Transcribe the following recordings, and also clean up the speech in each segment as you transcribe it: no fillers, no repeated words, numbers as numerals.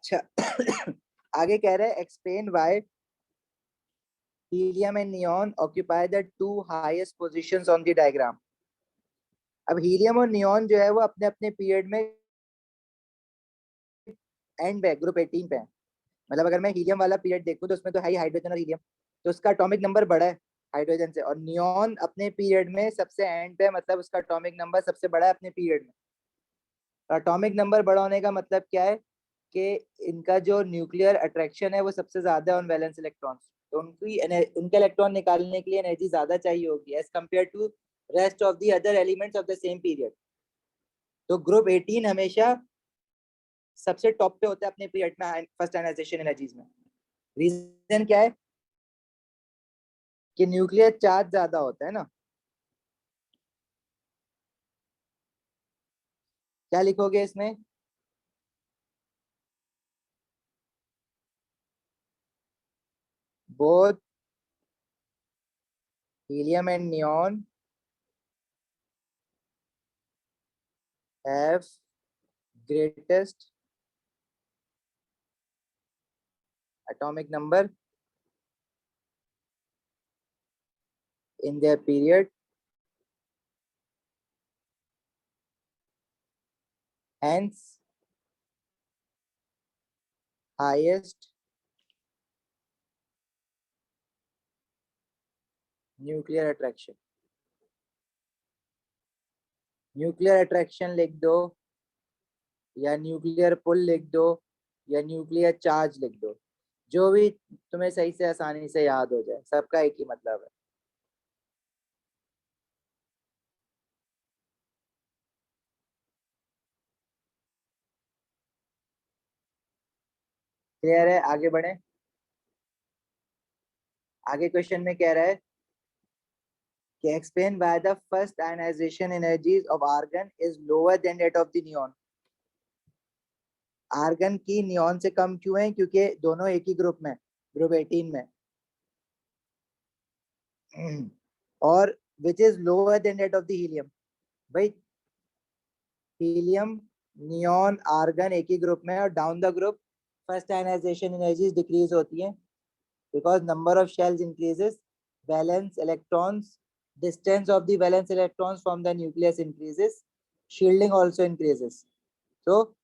अच्छा आगे कह रहे हैं explain why helium and neon occupy the two highest positions on the diagram. अब हीलियम और नियॉन जो है वो अपने अपने पीरियड में एंड पे ग्रुप 18 पे है। मतलब अगर मैं हीलियम वाला पीरियड देखूं तो उसमें तो हाई हाइड्रोजन और हीलियम, तो उसका एटॉमिक नंबर बड़ा है हाइड्रोजन से, और नियॉन अपने पीरियड में सबसे एंड पे, मतलब उसका एटॉमिक नंबर सबसे बड़ा है अपने पीरियड में। एटॉमिक नंबर बड़ा होने का मतलब क्या है कि इनका जो न्यूक्लियर अट्रैक्शन है वो सबसे ज्यादा है उन वैलेंस इलेक्ट्रॉन्स, तो उनके इलेक्ट्रॉन निकालने के लिए एनर्जी ज्यादा चाहिए होगी as compare to rest of the other elements of the same period. तो ग्रुप 18 हमेशा सबसे टॉप पे होता है अपने पीरियड में फर्स्ट आयनाइजेशन एनर्जीज में। रीजन क्या है कि न्यूक्लियर चार्ज ज्यादा होता है ना। क्या लिखोगे इसमें? Both helium and neon have greatest atomic number in their period, hence highest nuclear attraction। Nuclear attraction लिख दो या न्यूक्लियर पुल लिख दो या न्यूक्लियर चार्ज लिख दो, जो भी तुम्हें सही से आसानी से याद हो जाए, सबका एक ही मतलब है। क्लियर है? आगे बढ़े। आगे क्वेश्चन में कह रहा है कि explain why the first ionization energies of argon is lower than that of the neon. Argon की नियॉन से कम क्यों है? क्योंकि दोनों एक ही ग्रुप में, ग्रुप 18 में। और which is lower than that of the helium. भाई हीलियम, नियॉन, आर्गन एक ही ग्रुप में है, और down the group first ionization energies decrease होती हैं because number of shells increases, valence electrons, distance of the valence electrons from the nucleus increases, shielding also increases, so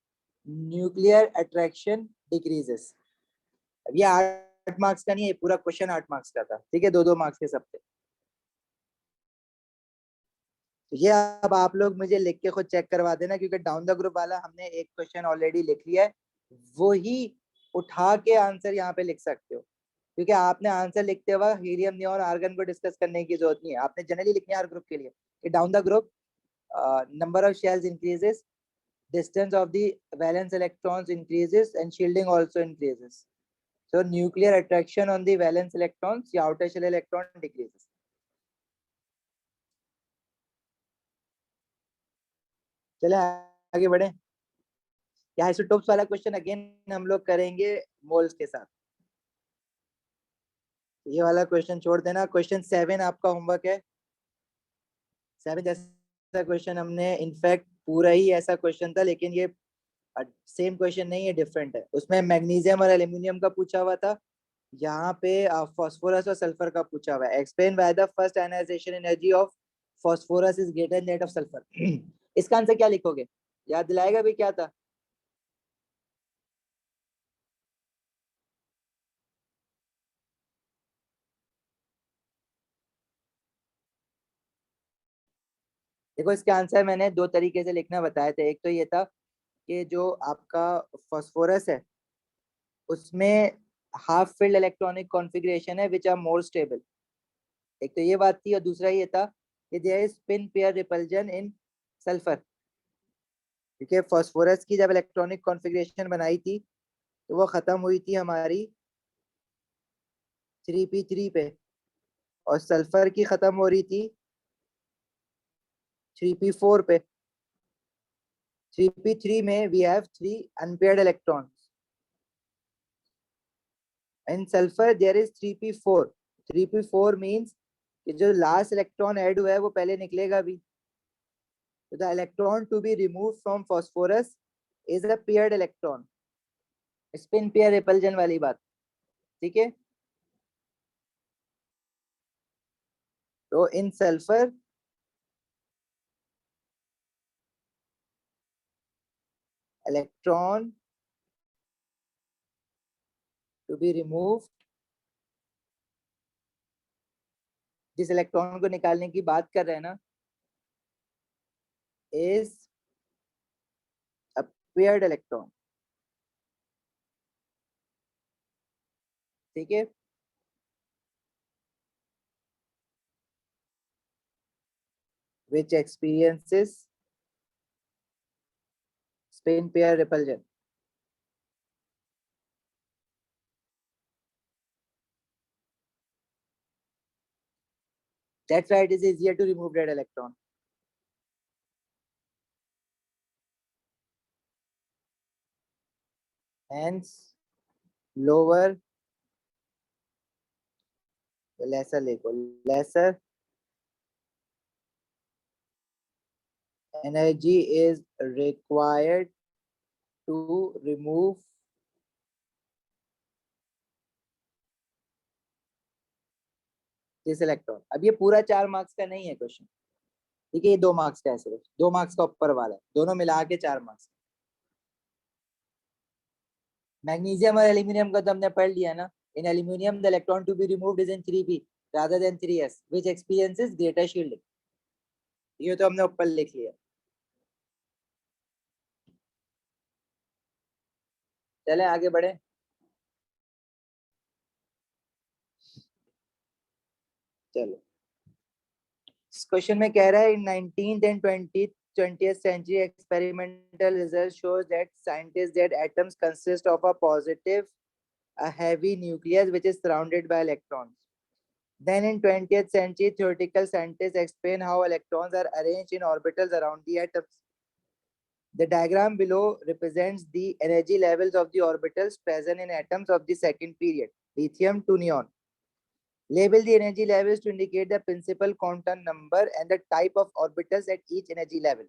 nuclear attraction decreases। अब ये 8 marks का नहीं है, पूरा question 8 marks का था, ठीक है, 2-2 मार्क्स के सब थे। तो ये अब आप लोग मुझे लिख के खुद चेक करवा देना, क्योंकि डाउन द ग्रुप वाला हमने एक क्वेश्चन ऑलरेडी लिख लिया है, वो ही उठा के आंसर यहाँ पे लिख सकते हो, क्योंकि आपने आंसर लिखते वक्त हीलियम, नियॉन, आर्गन को डिस्कस करने की जरूरत नहीं है। आपने जनरली लिखनी है हर ग्रुप के लिए कि down the group number of shells increases, distance of the valence electrons increases and shielding also increases, so nuclear attraction on the valence electrons, the outer shell electron decreases। चले आगे बढ़े। ये isotopes वाला question again हम लोग करेंगे moles के साथ, ये वाला क्वेश्चन छोड़ देना। क्वेश्चन 7 आपका होमवर्क है। 7 जैसा क्वेश्चन हमने इनफैक्ट पूरा ही ऐसा क्वेश्चन था, लेकिन ये सेम क्वेश्चन नहीं है, डिफरेंट है। उसमें मैग्नीशियम और एल्यूमिनियम का पूछा हुआ था, यहाँ पे फास्फोरस और सल्फर का पूछा हुआ है। Explain why the first ionization energy of phosphorus is greater than that of sulphur. इसका आंसर क्या लिखोगे? याद दिलाएगा भी क्या था? देखो इसका आंसर मैंने 2 तरीके से लिखना बताए थे। एक तो ये था कि जो आपका फास्फोरस है उसमें हाफ फिल्ड इलेक्ट्रॉनिक कॉन्फ़िगरेशन है विच आर मोर स्टेबल। एक तो ये बात थी, और दूसरा ये था कि there is spin pair repulsion in sulphur, क्योंकि फास्फोरस की जब इलेक्ट्रॉनिक कॉन्फ़िगरेशन बनाई थी तो वो खत्म हुई थी हमारी 3p3 पे, और सल्फर की खत्म हो रही थी 3p4 पे। 3p3 में we have 3 unpaired electrons, in sulphur there is 3p4। 3p4 means कि जो लास्ट इलेक्ट्रॉन ऐड हुआ है वो पहले निकलेगा भी। तो the electron to be remove from phosphorus is a paired electron, spin pair repulsion वाली बात, ठीक है। तो in sulphur electron to be remove, जिस इलेक्ट्रॉन को निकालने की बात कर रहे हैं ना, इज अ पेयर्ड इलेक्ट्रॉन, ठीक है। which experiences spin pair repulsion. That's why it is easier to remove that electron. Hence, lower, lesser लेको, lesser energy is required to remove this electron. अब ये पूरा 4 मार्क्स का नहीं है क्वेश्चन, ठीक है, ये 2 मार्क्स का है, सिर्फ 2 मार्क्स का ऊपर वाला है, दोनों मिला के 4 मार्क्स। मैग्नीशियम और एल्यूमिनियम का तो हमने पढ़ लिया ना। In aluminium the electron to be removed is in 3p rather than 3s which experiences greater shielding, ये तो हमने ऊपर लिख लिया। चले आगे बढ़े। चलो, इस क्वेश्चन में कह रहा है इन 19th and 20th century experimental results shows that scientists that atoms consist of a positive, a heavy nucleus which is surrounded by electrons. Then in 20th century, theoretical scientists explain how electrons are arranged in orbitals around the atoms. The diagram below represents the energy levels of the orbitals present in atoms of the second period, lithium to neon. Label the energy levels to indicate the principal quantum number and the type of orbitals at each energy level.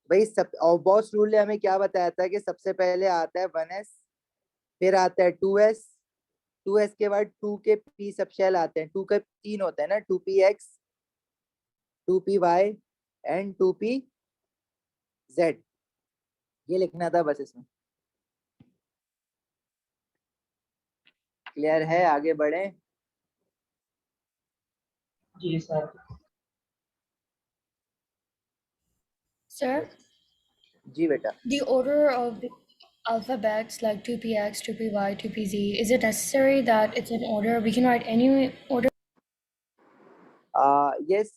भाई सब boss rule ने हमें क्या बताया था कि सबसे पहले आता है 1s, फिर आता है 2s, 2s के बाद 2 के p सब शेल आते हैं, 2 के 3 होते हैं ना, 2px, 2py एंड 2pz, ये लिखना था बस इसमें। क्लियर है, आगे बढ़े। जी सर। Sir, जी बेटा। the order of the alphabets like 2px, 2py, 2pz, is it necessary that it's in order? We can write any order. Yes,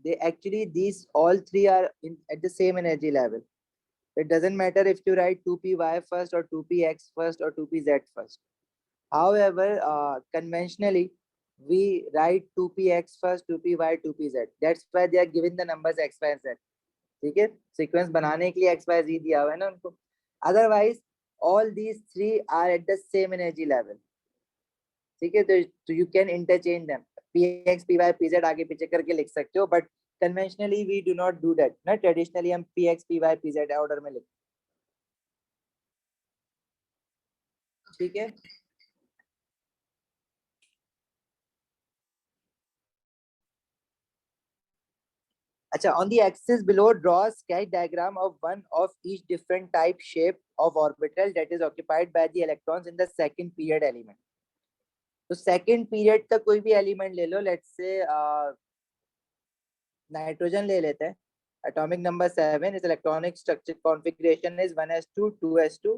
they actually these all three are at the same energy level. It doesn't matter if you write 2py first or 2px first or 2pz first. However, conventionally we write 2px first, 2py, 2pz. That's why they are given the numbers x, y, z. ठीक है, sequence बनाने के लिए x Y जी दिया हुआ है ना उनको। Otherwise all these three are at the same energy level, ठीक है। तो you can interchange them, p x p y p z आगे पीछे करके लिख सकते हो, but conventionally we do not do that ना। ट्रेडिशनली हम p x p y p z order में लिखते, ठीक है। अच्छा, on the axis below draw a sketch diagram of one of each different type shape of orbital that is occupied by the electrons in the second period element. तो second period का कोई भी element ले लो, let's say nitrogen ले लेते हैं, atomic number 7, इस electronic structure configuration is 1s2 2s2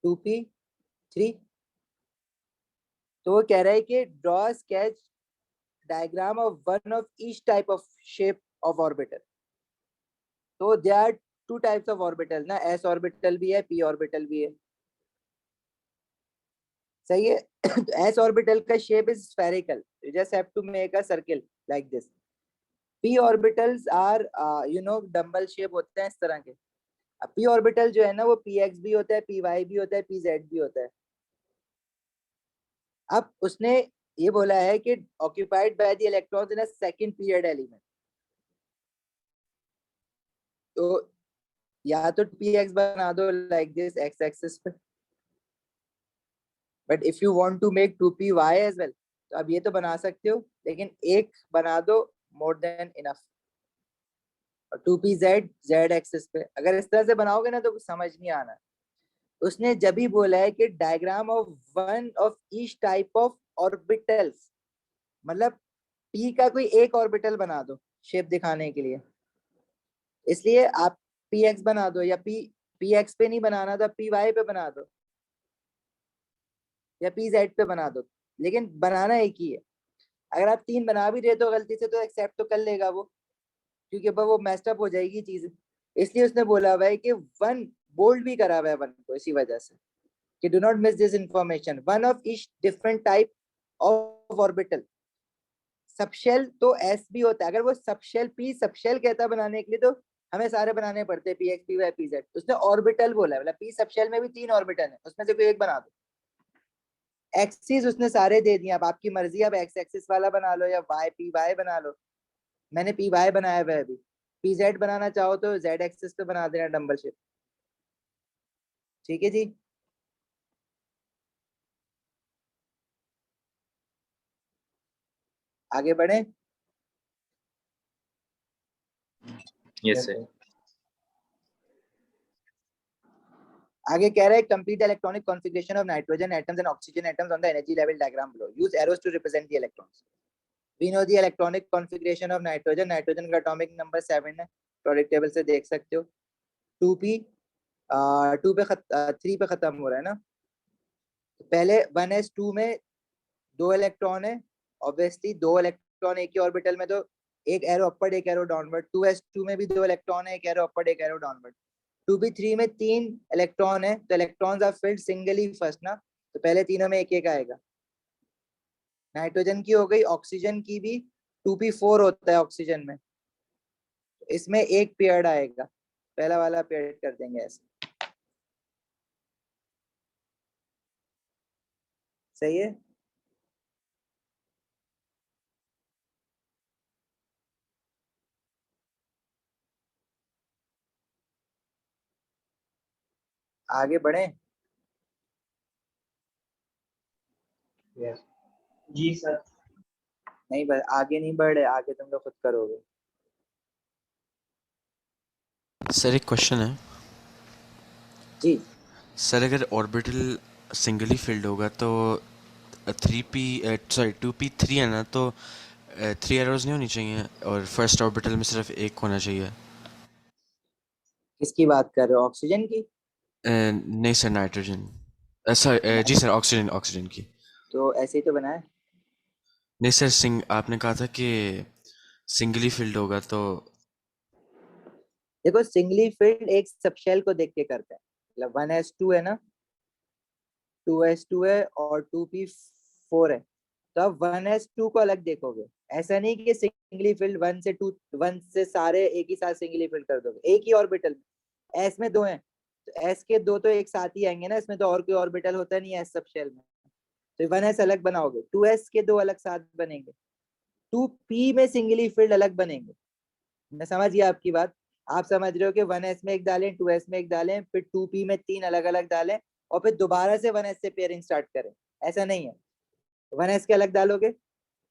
2p3। तो वो कह रहा है कि draw sketch diagram of one of each type of shape of orbital. तो they are 2 types of orbital ना, s ऑर्बिटल भी है, p ऑर्बिटल भी है, सही है। तो s ऑर्बिटल का shape is spherical, you just have to make a circle like this. p orbitals are dumbbell shape होते हैं इस तरह के। अब p ऑर्बिटल जो है ना, वो px भी होता है, py भी होता है, pz भी होता है। अब उसने ये बोला है कि occupied by the electrons in a second period element. तो या तो px बना दो लाइक दिस x एक्सिस पे, but if you want to make 2py as well, तो अब ये तो बना सकते हो, लेकिन एक बना दो, मोर देन इनफ। और 2pz z एक्सिस पे अगर इस तरह से बनाओगे ना तो कुछ समझ नहीं आना। उसने जब भी बोला है कि diagram of one of each type of orbitals, मतलब p का कोई एक ऑर्बिटल बना दो शेप दिखाने के लिए। इसलिए आप px बना दो, या px पे नहीं बनाना तो py पे बना दो, या pz पे बना दो, लेकिन बनाना एक ही है। अगर आप 3 बना भी रहे तो गलती से तो एक्सेप्ट तो कर लेगा वो, क्योंकि अब वो मेस्ड अप हो जाएगी चीज। इसलिए उसने बोला हुआ है कि वन, बोल्ड भी करा हुआ है वन को इसी वजह से कि do not miss this information, one of each different type of orbital. Subshell तो एस भी होता है, अगर वो सबशेल पी सबशेल कहता है बनाने के लिए तो हमें सारे बनाने पड़ते हैं, p x p y p z. उसने ऑर्बिटल बोला है, मतलब पी सबशेल में भी 3 ऑर्बिटल है, उसमें से कोई एक बना दो। एक्सिस उसने सारे दे दिए, अब आपकी मर्जी, अब एक्स एक्सिस वाला बना लो या वाई पी वाई बना लो। मैंने पी वाई बनाया हुआ है अभी, पी जेड बनाना चाहो तो जेड एक्सिस पे बना देना डंबल शेप। ठीक है जी। आगे बढ़े। Yes sir. आगे कह रहा है complete electronic configuration of nitrogen atoms and oxygen atoms on the energy level diagram below, use arrows to represent the electrons. We know the electronic configuration of nitrogen, nitrogen का atomic number 7 है, product table से देख सकते हो। 2p 2 पे 3 पे खत्म हो रहा है ना। तो पहले 1s2 में 2 इलेक्ट्रॉन है, ऑब्वियसली 2 इलेक्ट्रॉन एक ही ऑर्बिटल में, तो एक एरो अपवर्ड एक एरो डाउनवर्ड। 2s2 में भी 2 इलेक्ट्रॉन है, एक एरो अपवर्ड एक एरो डाउनवर्ड। 2p3 में 3 इलेक्ट्रॉन है, तो electrons are filled singly first ना, तो पहले तीनों में एक एक आएगा। नाइट्रोजन की हो गई, ऑक्सीजन की भी 2p4 होता है ऑक्सीजन में, तो इसमें एक पेयर आएगा, पहला वाला पेयर कर देंगे ऐसे। सही है। आगे बढ़े। यस जी सर। नहीं आगे नहीं बढ़े, आगे तुम लोग खुद करोगे। सर एक क्वेश्चन है जी सर, अगर ऑर्बिटल सिंगली फिल्ड होगा तो 2p3 है ना, तो 3 एरोज नहीं होनी चाहिए और फर्स्ट ऑर्बिटल में सिर्फ एक होना चाहिए। किसकी बात कर रहे हो, ऑक्सीजन की? नहीं सर, नाइट्रोजन, सर जी सर, ऑक्सीजन ऑक्सीजन की। तो ऐसे ही तो बनाया। नहीं सर, आपने कहा था कि सिंगली फिल्ड होगा तो। देखो सिंगली फिल्ड एक सबशेल को देख के करते हैं, मतलब 1s2 है ना, 2s2 है और 2p4 है, तो अब 1s2 को अलग देखोगे। ऐसा नहीं कि सिंगली फील्ड 1 से सारे एक ही साथ सिंगली फील्ड कर दोगे एक ही ऑर्बिटल में। एस में 2 हैं, तो एस के 2 तो एक साथ ही आएंगे ना, इसमें तो और कोई ऑर्बिटल होता नहीं है एस सब शेल में, तो 1s अलग बनाओगे, 2s के 2 अलग साथ बनेंगे, 2p में सिंगली फील्ड अलग बनेंगे। मैं समझ गया आपकी बात। आप समझ रहे हो कि 1s में एक डालें, 2s में एक डालें, फिर 2p में 3 अलग अलग डालें, और फिर दोबारा से 1s से पेयरिंग स्टार्ट करें। ऐसा नहीं है, 1s के अलग डालोगे,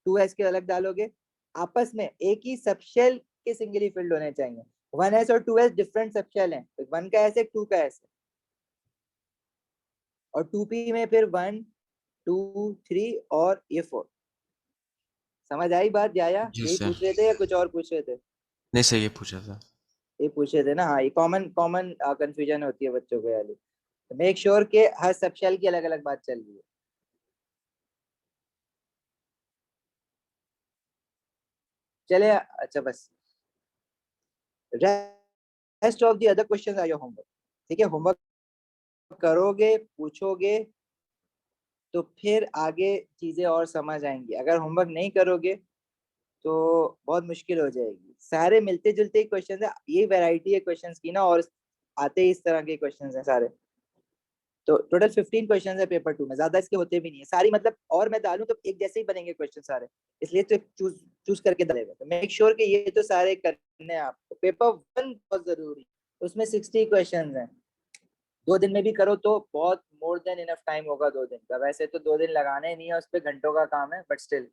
2s के अलग डालोगे, आपस में एक ही सबशेल के सिंगली फील्ड होने चाहिए। 1s और 2s डिफरेंट सबशेल हैं, 1 का ऐसे 2 का ऐसे, और 2p में फिर 1 2 3 और ये 4। समझ आई बात या जी यही सर। पूछ रहे थे या कुछ और पूछ रहे थे? नहीं सर, ये पूछा था। ये पूछ रहे थे ना, हाँ, ये कॉमन कॉमन कंफ्यूजन होती है बच्चों को वाली, तो मेक श्योर के हर सबशेल की अलग अलग बात चल रही है। चले, अच्छा बस, rest of the other questions are your homework. ठीक है, होमवर्क करोगे, पूछोगे, तो फिर आगे चीजें और समझ आएंगी। अगर होमवर्क नहीं करोगे तो बहुत मुश्किल हो जाएगी। सारे मिलते जुलते ही क्वेश्चंस है, ये वैरायटी है क्वेश्चंस की ना, और आते ही इस तरह के क्वेश्चंस हैं सारे। तो टोटल 15 क्वेश्चंस है पेपर 2 में, ज्यादा इसके होते भी नहीं है सारी, मतलब और मैं डालूं तो एक जैसे ही बनेंगे क्वेश्चन सारे, इसलिए तो चूज चूज करके डालेगा। तो मेक श्योर कि ये तो सारे करने हैं आपको। पेपर 1 बहुत जरूरी, उसमें 60 क्वेश्चंस हैं। 2 दिन में भी करो तो बहुत मोर देन इनफ टाइम होगा 2 दिन का। वैसे तो 2 दिन लगाने नहीं है, उस पर घंटों का काम है, बट स्टिल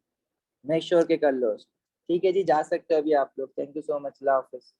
मेक श्योर के कर लो। ठीक है जी, जा सकते हो अभी आप लोग। Thank you so much, Allah Hafiz.